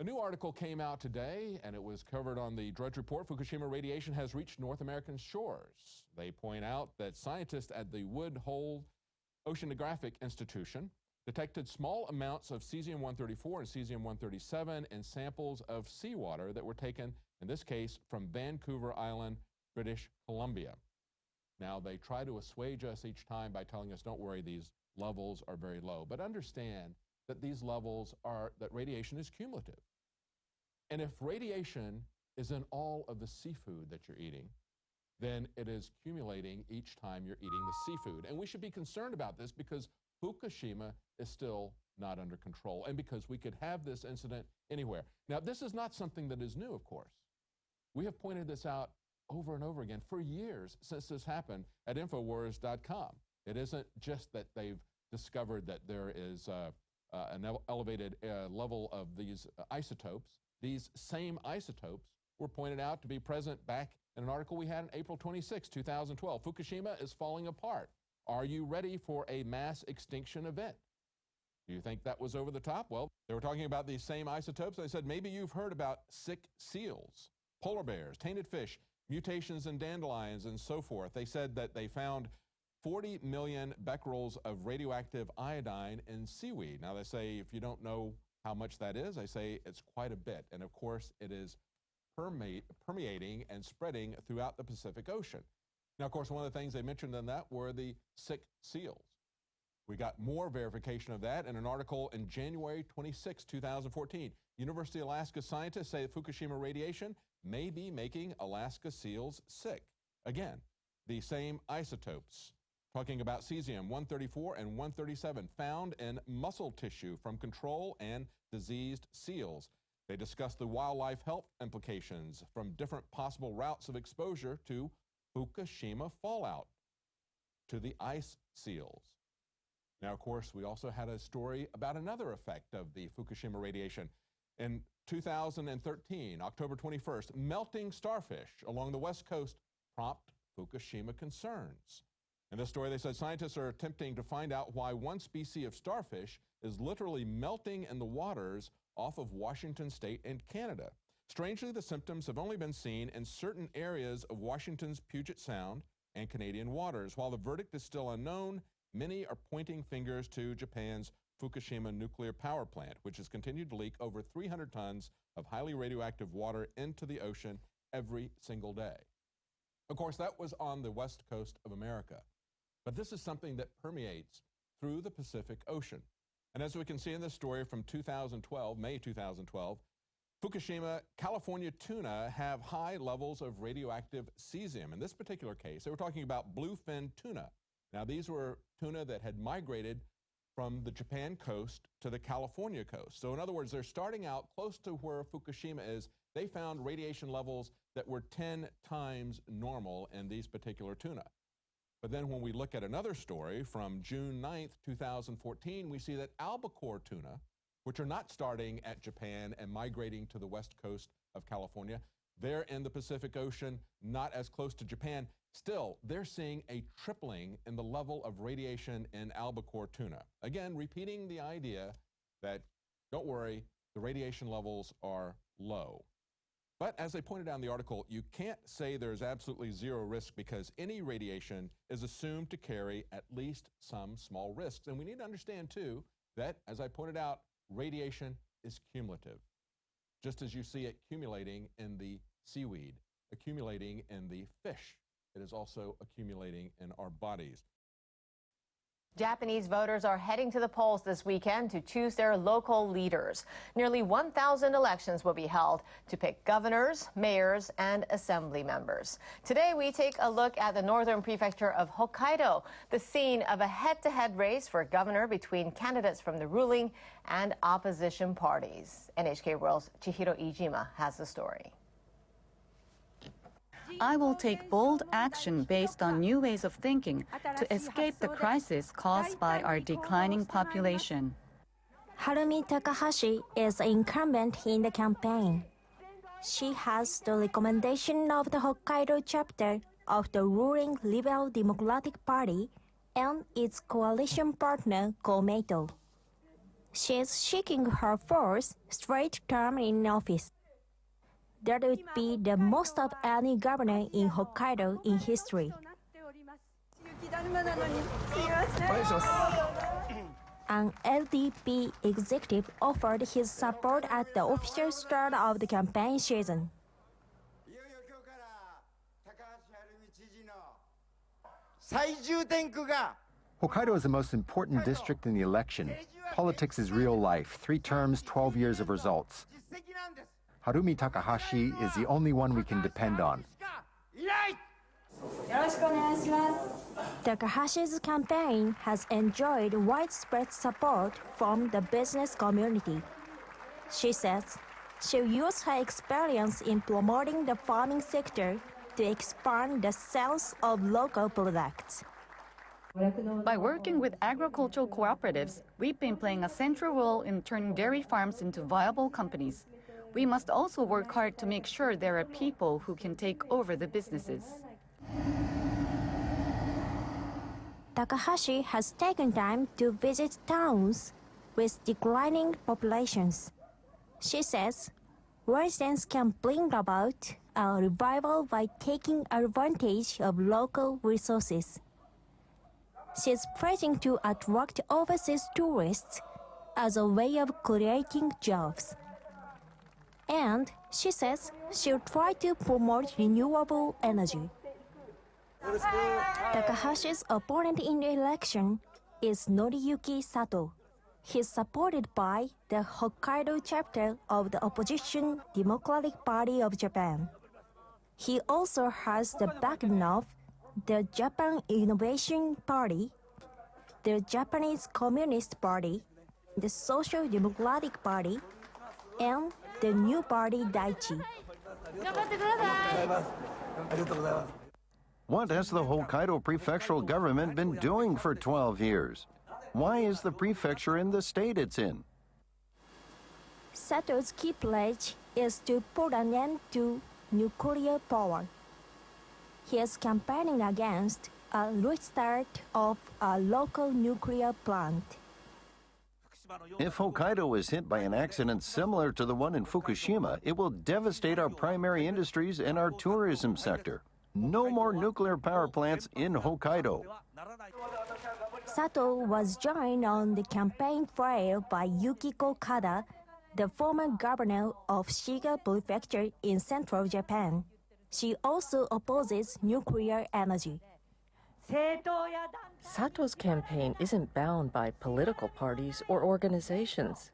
new article came out today, and it was covered on the Drudge Report. Fukushima radiation has reached North American shores. They point out that scientists at the Wood Hole Oceanographic Institution detected small amounts of cesium-134 and cesium-137 in samples of seawater that were taken, in this case, from Vancouver Island, British Columbia. Now, they try to assuage us each time by telling us, don't worry, these levels are very low. But understand that these levels are, that radiation is cumulative. And if radiation is in all of the seafood that you're eating, then it is accumulating each time you're eating the seafood. And we should be concerned about this because Fukushima is still not under control and because we could have this incident anywhere. Now, this is not something that is new, of course. We have pointed this out over and over again for years since this happened at Infowars.com. It isn't just that they've discovered that there is an elevated level of these isotopes. These same isotopes were pointed out to be present back in an article we had on April 26, 2012. Fukushima is falling apart. Are you ready for a mass extinction event? Do you think that was over the top? Well, they were talking about these same isotopes. They said, maybe you've heard about sick seals, polar bears, tainted fish, mutations in dandelions, and so forth. They said that they found 40 million becquerels of radioactive iodine in seaweed. Now, they say, if you don't know how much that is, they say it's quite a bit. And of course, it is permeating and spreading throughout the Pacific Ocean. Now, of course, one of the things they mentioned in that were the sick seals. We got more verification of that in an article in January 26, 2014. University of Alaska scientists say that Fukushima radiation may be making Alaska seals sick. Again, the same isotopes, talking about cesium-134 and 137 found in muscle tissue from control and diseased seals. They discussed the wildlife health implications from different possible routes of exposure to Fukushima fallout, to the ice seals. Now, of course, we also had a story about another effect of the Fukushima radiation. In 2013, October 21st, melting starfish along the West Coast prompt Fukushima concerns. In this story, they said scientists are attempting to find out why one species of starfish is literally melting in the waters off of Washington State and Canada. Strangely, the symptoms have only been seen in certain areas of Washington's Puget Sound and Canadian waters. While the verdict is still unknown, many are pointing fingers to Japan's Fukushima nuclear power plant, which has continued to leak over 300 tons of highly radioactive water into the ocean every single day. Of course, that was on the west coast of America. But this is something that permeates through the Pacific Ocean. And as we can see in this story from 2012, May 2012, Fukushima, California tuna have high levels of radioactive cesium. In this particular case, they were talking about bluefin tuna. Now, these were tuna that had migrated from the Japan coast to the California coast. So in other words, they're starting out close to where Fukushima is. They found radiation levels that were 10 times normal in these particular tuna. But then when we look at another story from June 9th, 2014, we see that albacore tuna, which are not starting at Japan and migrating to the west coast of California, they're in the Pacific Ocean, not as close to Japan. Still, they're seeing a tripling in the level of radiation in albacore tuna. Again, repeating the idea that, don't worry, the radiation levels are low. But as they pointed out in the article, you can't say there's absolutely zero risk because any radiation is assumed to carry at least some small risks. And we need to understand, too, that, as I pointed out, radiation is cumulative. Just as you see it accumulating in the seaweed, accumulating in the fish, it is also accumulating in our bodies. Japanese voters are heading to the polls this weekend to choose their local leaders. Nearly 1,000 elections will be held to pick governors, mayors, and assembly members. Today, we take a look at the northern prefecture of Hokkaido, the scene of a head-to-head race for governor between candidates from the ruling and opposition parties. NHK World's Chihiro Iijima has the story. I will take bold action based on new ways of thinking to escape the crisis caused by our declining population. Harumi Takahashi is incumbent in the campaign. She has the recommendation of the Hokkaido chapter of the ruling Liberal Democratic Party and its coalition partner Komeito. She is seeking her fourth straight term in office. That would be the most of any governor in Hokkaido in history. An LDP executive offered his support at the official start of the campaign season. Hokkaido is the most important district in the election. Politics is real life. 3 terms, 12 years of results. Harumi Takahashi is the only one we can depend on. Takahashi's campaign has enjoyed widespread support from the business community. She says she'll use her experience in promoting the farming sector to expand the sales of local products. By working with agricultural cooperatives, we've been playing a central role in turning dairy farms into viable companies. We must also work hard to make sure there are people who can take over the businesses. Takahashi has taken time to visit towns with declining populations. She says residents can bring about a revival by taking advantage of local resources. She's pledging to attract overseas tourists as a way of creating jobs. And she says she'll try to promote renewable energy. Takahashi's opponent in the election is Noriyuki Sato. He's supported by the Hokkaido chapter of the opposition Democratic Party of Japan. He also has the backing of the Japan Innovation Party, the Japanese Communist Party, the Social Democratic Party, and the new party Daichi. What has the Hokkaido prefectural government been doing for 12 years? Why is the prefecture in the state it's in? Sato's key pledge is to put an end to nuclear power. He is campaigning against a restart of a local nuclear plant. If Hokkaido is hit by an accident similar to the one in Fukushima, it will devastate our primary industries and our tourism sector. No more nuclear power plants in Hokkaido. Sato was joined on the campaign trail by Yukiko Kada, the former governor of Shiga Prefecture in central Japan. She also opposes nuclear energy. Sato's campaign isn't bound by political parties or organizations.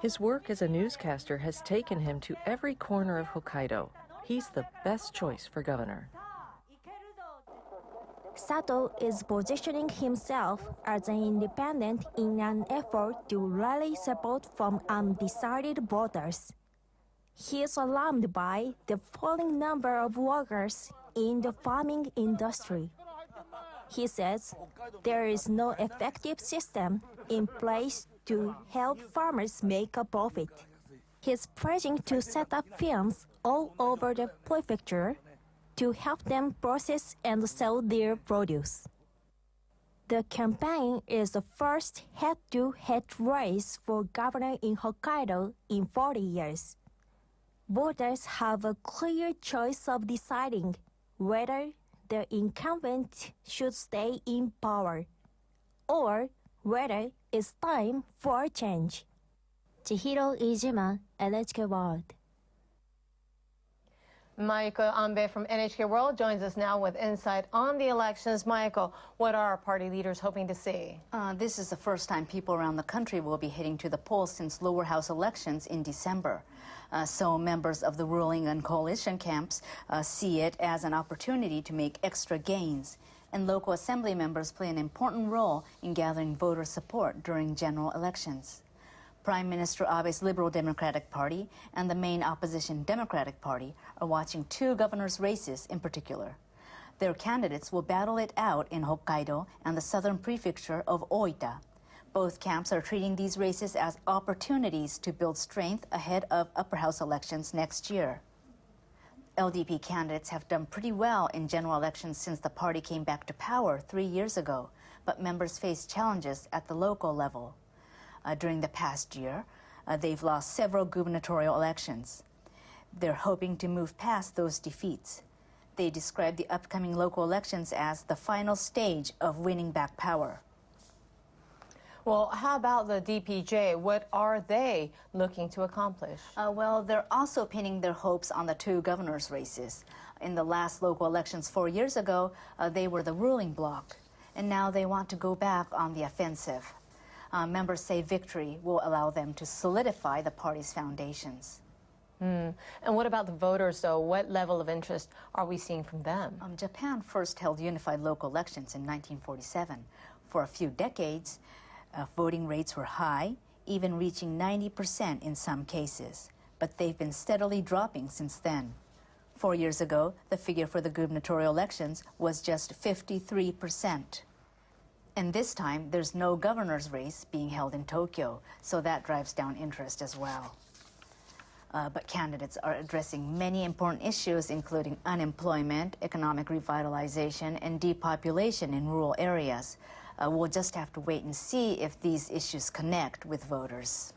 His work as a newscaster has taken him to every corner of Hokkaido. He's the best choice for governor. Sato is positioning himself as an independent in an effort to rally support from undecided voters. He is alarmed by the falling number of workers in the farming industry. He says there is no effective system in place to help farmers make a profit. He's pledging to set up firms all over the prefecture to help them process and sell their produce. The campaign is the first head-to-head race for governor in Hokkaido in 40 years. Voters have a clear choice of deciding whether the incumbent should stay in power or whether it's time for a change. Chihiro Iijima, NHK World. Mayuko Ambe from NHK World joins us now with insight on the elections. Mayuko, what are our party leaders hoping to see? This is the first time people around the country will be heading to the polls since lower house elections in December. So members of the ruling and coalition camps see it as an opportunity to make extra gains. And local assembly members play an important role in gathering voter support during general elections. Prime Minister Abe's Liberal Democratic Party and the main opposition Democratic Party are watching 2 governors' races in particular. Their candidates will battle it out in Hokkaido and the southern prefecture of Oita. Both camps are treating these races as opportunities to build strength ahead of upper house elections next year. LDP candidates have done pretty well in general elections since the party came back to power 3 years ago, but members face challenges at the local level. During the past year, they've lost several gubernatorial elections. They're hoping to move past those defeats. They describe the upcoming local elections as the final stage of winning back power. Well, how about the DPJ? What are they looking to accomplish? Well, they're also pinning their hopes on the two governors' races. In the last local elections 4 years ago, they were the ruling bloc, and now they want to go back on the offensive. Members say victory will allow them to solidify the party's foundations. And what about the voters, though? What level of interest are we seeing from them? Japan first held unified local elections in 1947. For a few decades, voting rates were high, even reaching 90% in some cases. But they've been steadily dropping since then. 4 years ago, the figure for the gubernatorial elections was just 53%. And this time, there's no governor's race being held in Tokyo, so that drives down interest as well. But candidates are addressing many important issues, including unemployment, economic revitalization, and depopulation in rural areas. We'll just have to wait and see if these issues connect with voters.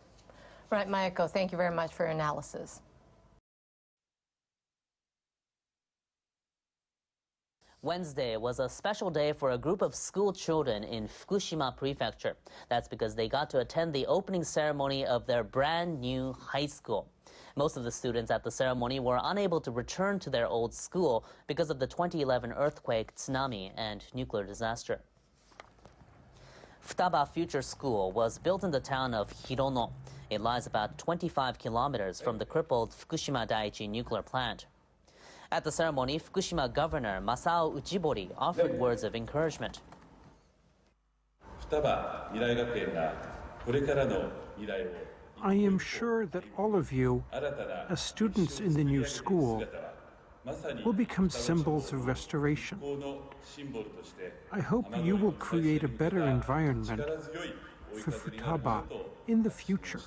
Right, Mayako, thank you very much for your analysis. Wednesday was a special day for a group of school children in Fukushima Prefecture. That's because they got to attend the opening ceremony of their brand new high school. Most of the students at the ceremony were unable to return to their old school because of the 2011 earthquake, tsunami, and nuclear disaster. Futaba Future School was built in the town of Hirono. It lies about 25 kilometers from the crippled Fukushima Daiichi nuclear plant. At the ceremony, Fukushima Governor Masao Uchibori offered words of encouragement. I am sure that all of you, as students in the new school, will become symbols of restoration. I hope you will create a better environment for Futaba in the future.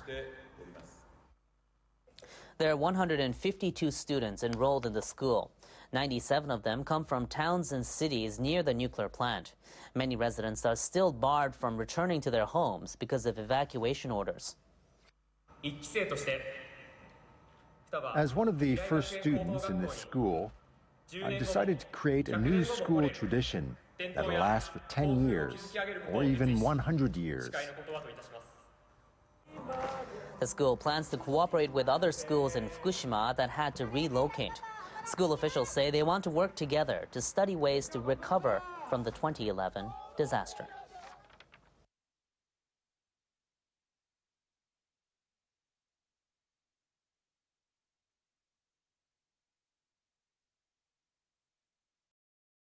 There are 152 students enrolled in the school. 97 of them come from towns and cities near the nuclear plant. Many residents are still barred from returning to their homes because of evacuation orders. As one of the first students in this school, I've decided to create a new school tradition that will last for 10 years or even 100 years. The school plans to cooperate with other schools in Fukushima that had to relocate. School officials say they want to work together to study ways to recover from the 2011 disaster.